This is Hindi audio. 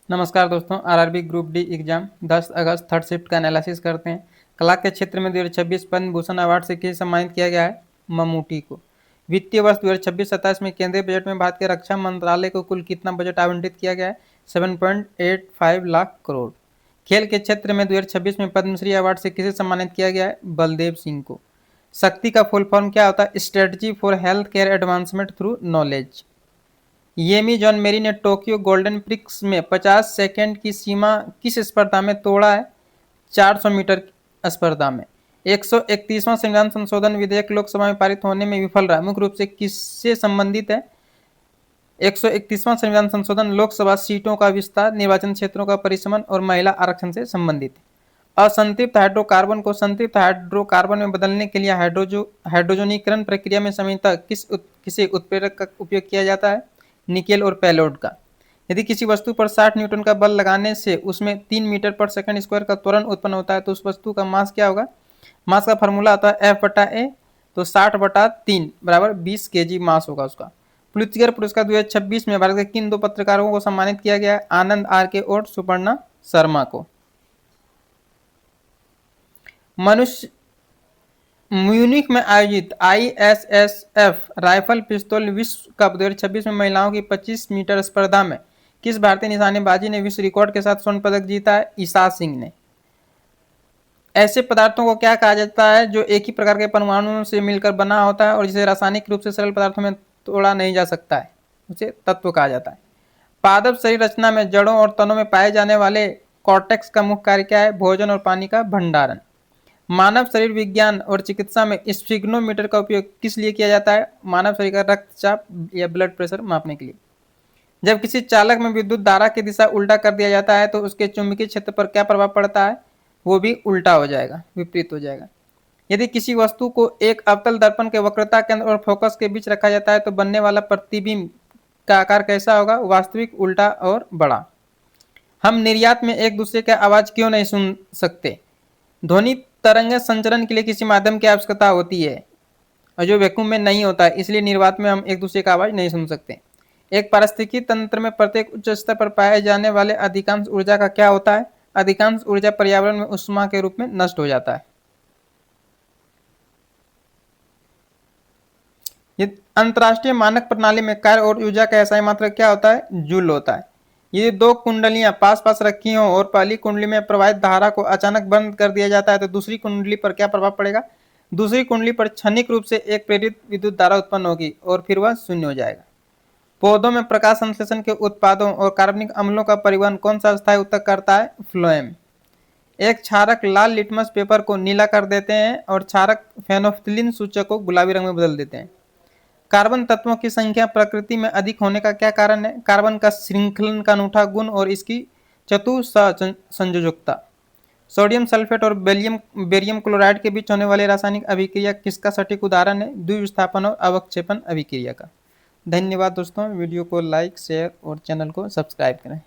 नमस्कार दोस्तों, आरआरबी ग्रुप डी एग्जाम 10 अगस्त थर्ड शिफ्ट का एनालिसिस करते हैं। कला के क्षेत्र में 2026 पद्म भूषण अवार्ड से किसे सम्मानित किया गया है? ममूटी को। वित्तीय वर्ष 2026-27 में केंद्रीय बजट में भारत के रक्षा मंत्रालय को कुल कितना बजट आवंटित किया गया है? 7.85 लाख करोड़। खेल के क्षेत्र में 2026 में पद्मश्री अवार्ड से किसे सम्मानित किया गया है? बलदेव सिंह को। शक्ति का फुल फॉर्म क्या होता है? Strategy for health care advancement through knowledge. येमी जॉन मेरी ने टोक्यो गोल्डन प्रिक्स में 50 सेकंड की सीमा किस स्पर्धा में तोड़ा है? 400 मीटर स्पर्धा में। 131वां संविधान संशोधन विधेयक लोकसभा में पारित होने में विफल रहा, मुख्य रूप से किससे संबंधित है? 131वां संविधान संशोधन लोकसभा सीटों का विस्तार, निर्वाचन क्षेत्रों का परिसमन और महिला आरक्षण से संबंधित है। असंतृप्त हाइड्रोकार्बन को संतृप्त हाइड्रोकार्बन में बदलने के लिए हाइड्रोजनीकरण प्रक्रिया में सामान्यतः किसी उत्प्रेरक का उपयोग किया जाता है? निकेल और पैलोड का। यदि किसी वस्तु पर 60 न्यूटन का बल लगाने से उसमें 3 मीटर पर सेकंड स्क्वायर का त्वरण उत्पन्न होता है तो उस वस्तु का मास क्या होगा? मास का फॉर्मूला आता है F/A, तो 60/3 बराबर 20 kg मास होगा उसका। पुलित्जर पुरस्कार 2026 में भारत के किन दो पत्रकारों को सम्मानित किया गया है? आनंद RK और सुपर्णा शर्मा को। मनुष्य म्यूनिख में आयोजित ISSF राइफल पिस्तौल विश्व कप 2026 में महिलाओं की 25 मीटर स्पर्धा में किस भारतीय निशानेबाजी ने विश्व रिकॉर्ड के साथ स्वर्ण पदक जीता है? ईशा सिंह ने। ऐसे पदार्थों को क्या कहा जाता है जो एक ही प्रकार के परमाणुओं से मिलकर बना होता है और जिसे रासायनिक रूप से सरल पदार्थों में तोड़ा नहीं जा सकता है? उसे तत्व कहा जाता है। पादप शरीर रचना में जड़ों और तनों में पाए जाने वाले कॉर्टेक्स का मुख्य कार्य क्या है? भोजन और पानी का भंडारण। मानव शरीर विज्ञान और चिकित्सा में स्फिग्नोमीटर का उपयोग किस लिए किया जाता है? मानव शरीर का रक्तचाप या ब्लड प्रेशर मापने के लिए। जब किसी चालक में विद्युत धारा की दिशा उल्टा कर दिया जाता है तो उसके चुंबकीय क्षेत्र पर क्या प्रभाव पड़ता है? वो भी उल्टा हो जाएगा, विपरीत हो जाएगा। यदि किसी वस्तु को एक अवतल दर्पण के वक्रता केंद्र और फोकस के बीच रखा जाता है तो बनने वाला प्रतिबिंब का आकार कैसा होगा? वास्तविक, उल्टा और बड़ा। हम निर्यात में एक दूसरे की आवाज क्यों नहीं सुन सकते? ध्वनि तरंग संचरण के लिए किसी माध्यम की आवश्यकता होती है और जो वैक्यूम में नहीं होता है, इसलिए निर्वात में हम एक दूसरे की आवाज नहीं सुन सकते। एक पारिस्थितिकी तंत्र में प्रत्येक उच्च स्तर पर पाए जाने वाले अधिकांश ऊर्जा का क्या होता है? अधिकांश ऊर्जा पर्यावरण में ऊष्मा के रूप में नष्ट हो जाता है। ये अंतरराष्ट्रीय मानक प्रणाली में कार्य और ऊर्जा का एसआई मात्रक क्या होता है? जूल होता है। ये दो कुंडलियां पास पास रखी हों और पहली कुंडली में प्रवाहित धारा को अचानक बंद कर दिया जाता है तो दूसरी कुंडली पर क्या प्रभाव पड़ेगा? दूसरी कुंडली पर क्षणिक रूप से एक प्रेरित विद्युत धारा उत्पन्न होगी और फिर वह शून्य हो जाएगा। पौधों में प्रकाश संश्लेषण के उत्पादों और कार्बनिक अम्लों का परिवहन कौन सा अवस्थायी ऊतक करता है? फ्लोएम। एक क्षारक लाल लिटमस पेपर को नीला कर देते हैं और क्षारक फेनोल्फथालीन सूचक को गुलाबी रंग में बदल देते हैं। कार्बन तत्वों की संख्या प्रकृति में अधिक होने का क्या कारण है? कार्बन का श्रृंखलन का अनूठा गुण और इसकी चतुसंयोजकता। सोडियम सल्फेट और बेरियम क्लोराइड के बीच होने वाली रासायनिक अभिक्रिया किसका सटीक उदाहरण है? द्विविस्थापन और अवक्षेपण अभिक्रिया का। धन्यवाद दोस्तों, वीडियो को लाइक, शेयर और चैनल को सब्सक्राइब करें।